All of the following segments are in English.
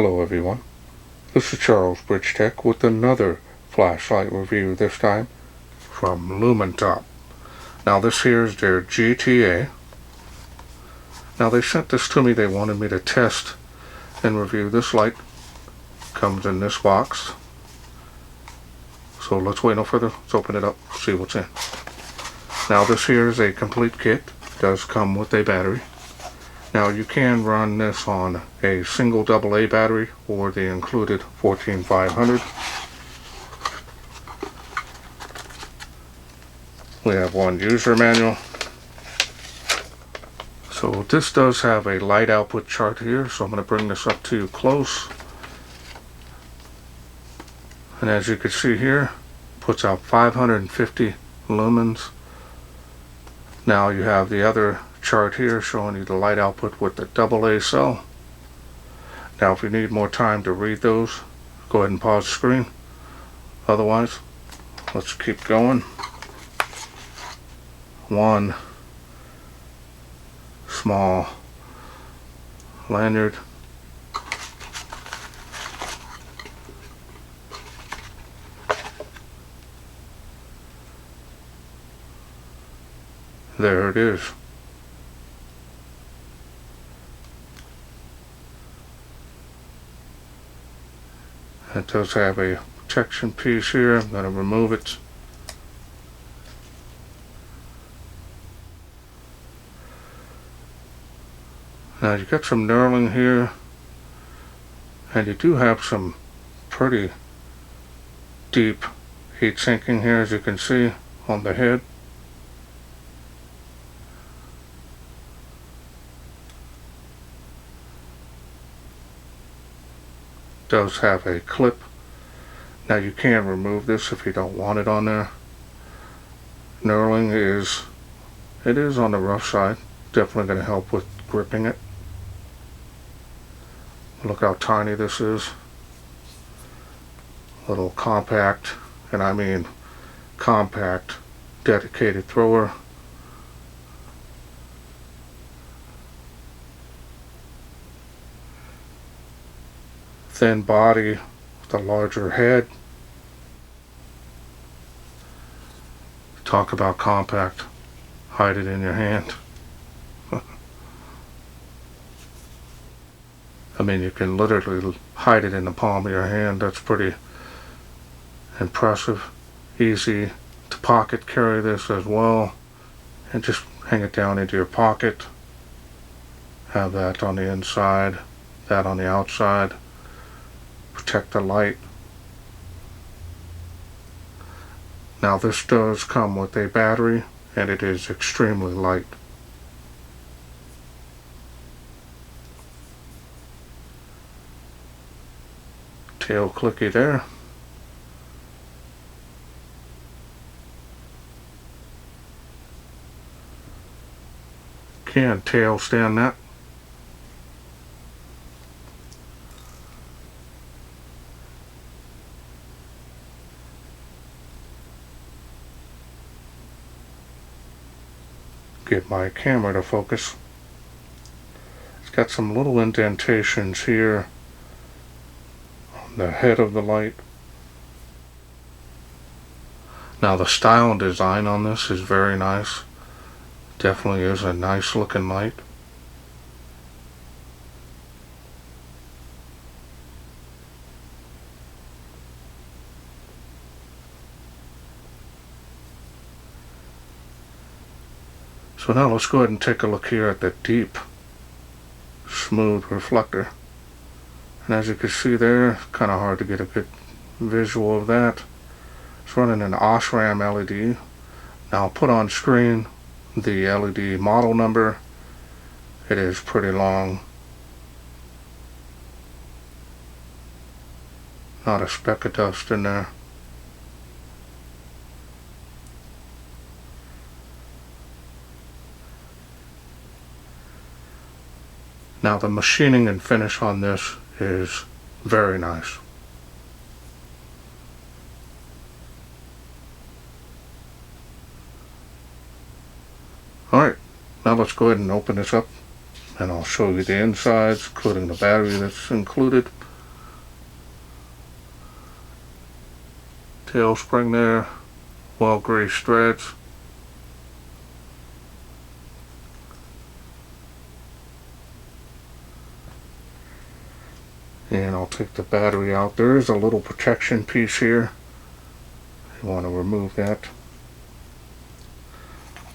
Hello everyone, this is Charles BridgTec with another flashlight review, this time from Lumintop. Now this here is their GTA. Now they sent this to me, they wanted me to test and review this light. Comes in this box. So let's wait no further, let's open it up, see what's in. Now this here is a complete kit, does come with a battery. Now you can run this on a single AA battery or the included 14500. We have one user manual. So this does have a light output chart here, so I'm going to bring this up to you close. And as you can see here, puts out 550 lumens. Now you have the other chart here showing you the light output with the AA cell. Now if you need more time to read those, go ahead and pause the screen. Otherwise, let's keep going. One small lanyard. There it is. It does have a protection piece here. I'm going to remove it. Now you got some knurling here, and you do have some pretty deep heat sinking here, as you can see on the head. Does have a clip. Now you can remove this if you don't want it on there. Knurling is on the rough side. Definitely going to help with gripping it. Look how tiny this is. Little compact, and I mean compact, dedicated thrower. Thin body with a larger head. Talk about compact. Hide it in your hand. I mean, you can literally hide it in the palm of your hand. That's pretty impressive. Easy to pocket carry this as well. And just hang it down into your pocket. Have that on the inside, that on the outside. Protect the light. Now this does come with a battery, and it is extremely light. Tail clicky there. Can tail stand that. Get my camera to focus. It's got some little indentations here on the head of the light. Now the style and design on this is very nice. Definitely is a nice looking light. So now let's go ahead and take a look here at the deep, smooth reflector. And as you can see there, it's kind of hard to get a good visual of that. It's running an OSRAM LED. Now I'll put on screen the LED model number. It is pretty long. Not a speck of dust in there. Now the machining and finish on this is very nice. Alright, now let's go ahead and open this up and I'll show you the insides, including the battery that's included. tail spring there, well greased threads. And I'll take the battery out. There is a little protection piece here. You want to remove that.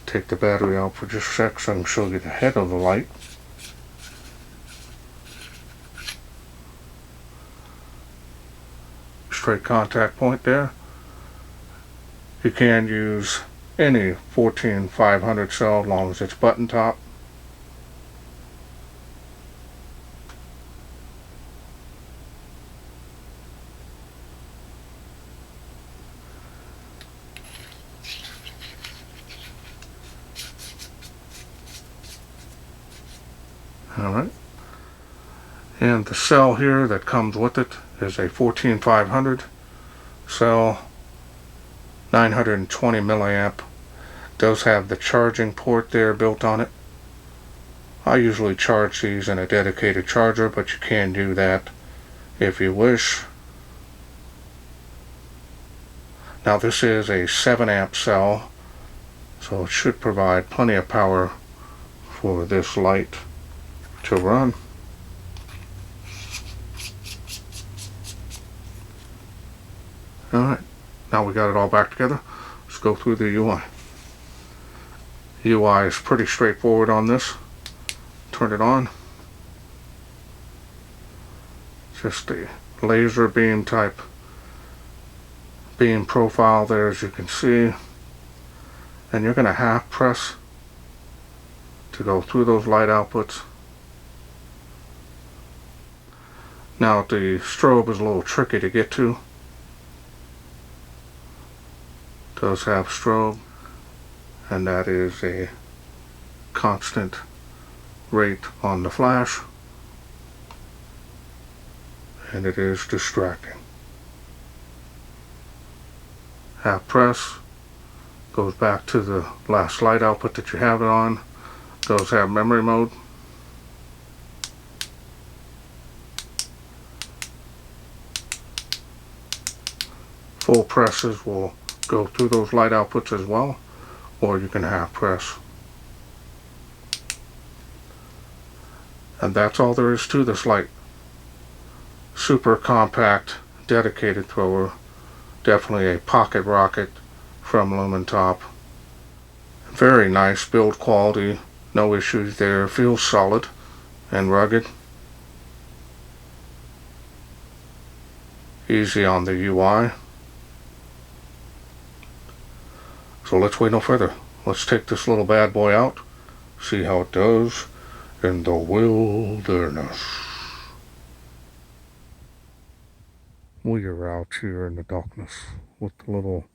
Take the battery out for just a sec so I can show you the head of the light. Straight contact point there. You can use any 14500 cell as long as it's button top. Alright. And the cell here that comes with it is a 14500 cell, 920 milliamp. Does have the charging port there built on it. I usually charge these in a dedicated charger, but you can do that if you wish. Now this is a 7 amp cell, so it should provide plenty of power for this light to run. Alright, now we got it all back together. Let's go through the UI. UI is pretty straightforward on this. Turn it on. Just a laser beam type beam profile there, as you can see. And you're going to half press to go through those light outputs. Now the strobe is a little tricky to get to. It does have strobe, and that is a constant rate on the flash, and it is distracting. Half press goes back to the last light output that you have it on. Does have memory mode. Full presses will go through those light outputs as well, or you can half press. And that's all there is to this light. Super compact, dedicated thrower. Definitely a pocket rocket from Lumintop. Very nice build quality, no issues there. Feels solid and rugged. Easy on the UI. So let's wait no further. Let's take this little bad boy out, see how it does in the wilderness. We are out here in the darkness with the little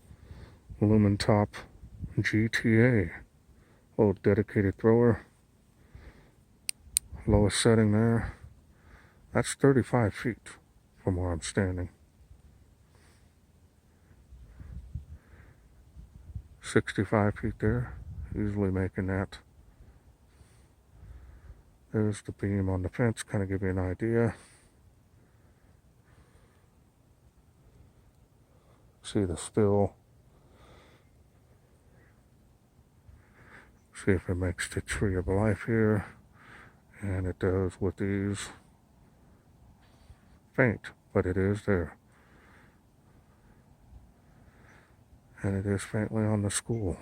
Lumintop GTA. Little dedicated thrower. Lowest setting there. That's 35 feet from where I'm standing. 65 feet there. Easily making that. There's the beam on the fence, kind of give you an idea. See the spill. See if it makes the tree of life here. And it does with these. Faint, but it is there. And it is faintly on the school.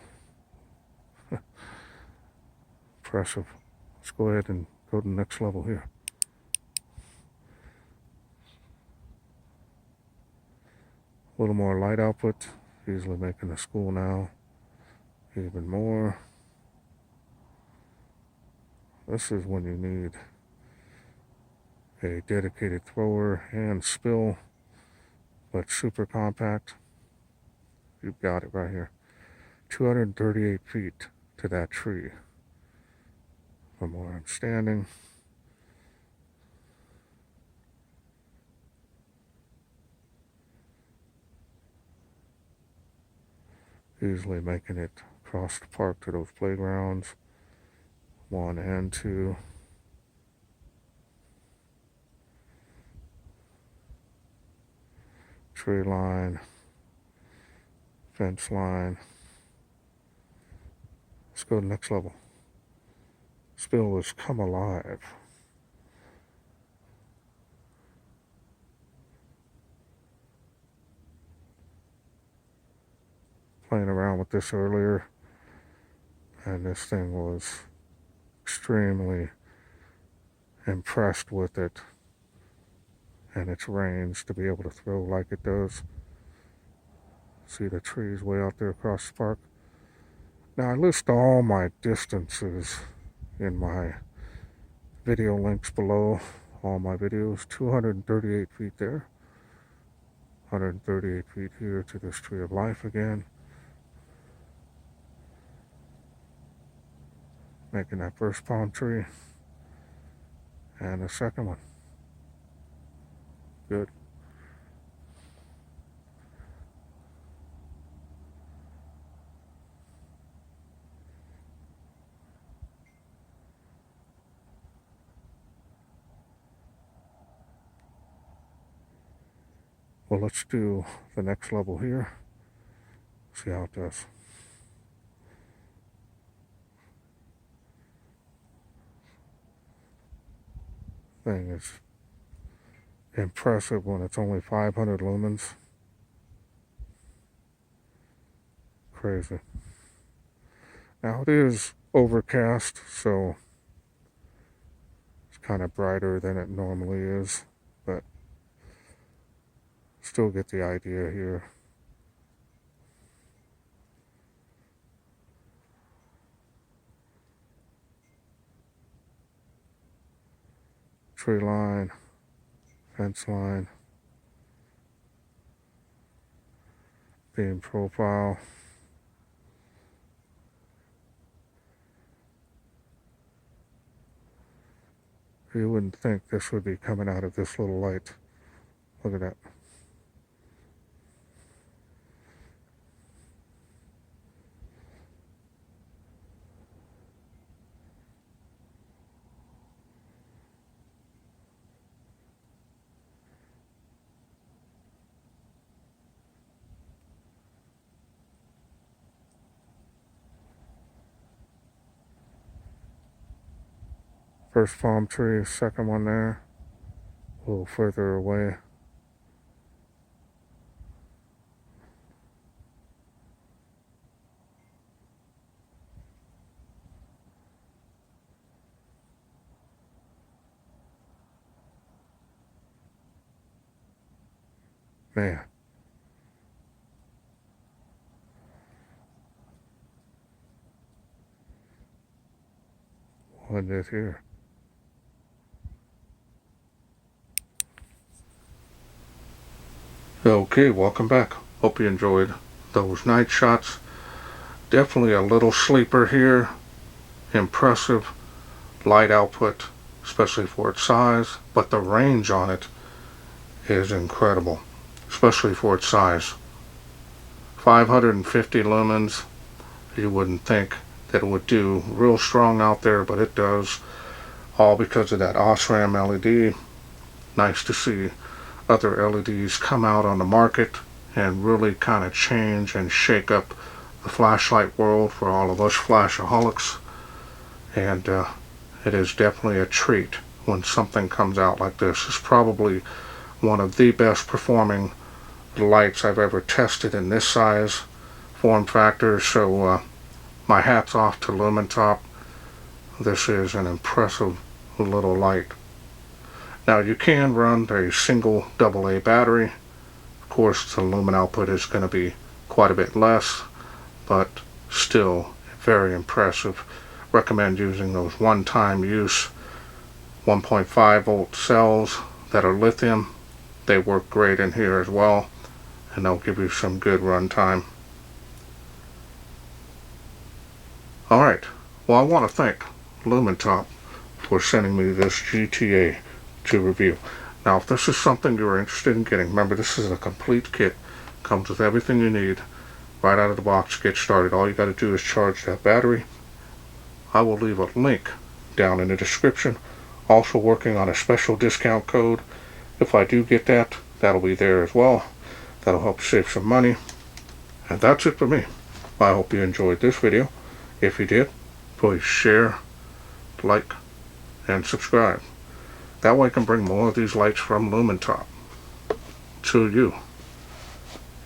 Impressive. Let's go ahead and go to the next level here. A little more light output. Easily making the school now. Even more. This is when you need a dedicated thrower and spill, but super compact. You've got it right here. 238 feet to that tree from where I'm standing. Easily making it across the park to those playgrounds. 1 and 2. Tree line. Fence line. Let's go to the next level. Spill has come alive. Playing around with this earlier, and this thing was extremely impressed with it and its range to be able to throw like it does. See the trees way out there across the park. Now I list all my distances in my video links below. All my videos. 238 feet there. 138 feet here to this tree of life again. Making that first palm tree. And the second one. Good. Well, let's do the next level here. See how it does. Thing is impressive when it's only 500 lumens. Crazy. Now it is overcast, so it's kind of brighter than it normally is, but still get the idea here. Tree line, fence line, beam profile. You wouldn't think this would be coming out of this little light. Look at that. First palm tree, second one there, a little further away. Man. What is here? Okay, welcome back. Hope you enjoyed those night shots. Definitely a little sleeper here. Impressive light output, especially for its size, but the range on it is incredible, especially for its size. 550 lumens. You wouldn't think that it would do real strong out there, but it does, all because of that OSRAM LED. Nice to see other LEDs come out on the market and really kind of change and shake up the flashlight world for all of us flashaholics. And it is definitely a treat when something comes out like this. It's probably one of the best performing lights I've ever tested in this size form factor. So my hat's off to Lumintop. This is an impressive little light. Now you can run a single AA battery. Of course the lumen output is going to be quite a bit less, but still very impressive. Recommend using those one-time use 1.5 volt cells that are lithium. They work great in here as well, and they'll give you some good run time. Alright, well I want to thank Lumintop for sending me this GTA to review. Now if this is something you're interested in getting, remember this is a complete kit. Comes with everything you need right out of the box to get started. All you got to do is charge that battery. I will leave a link down in the description. Also working on a special discount code. If I do get that, that'll be there as well. That'll help save some money. And that's it for me. I hope you enjoyed this video. If you did, please share, like, and subscribe. That way I can bring more of these lights from Lumintop to you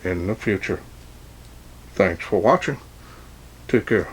in the future. Thanks for watching. Take care.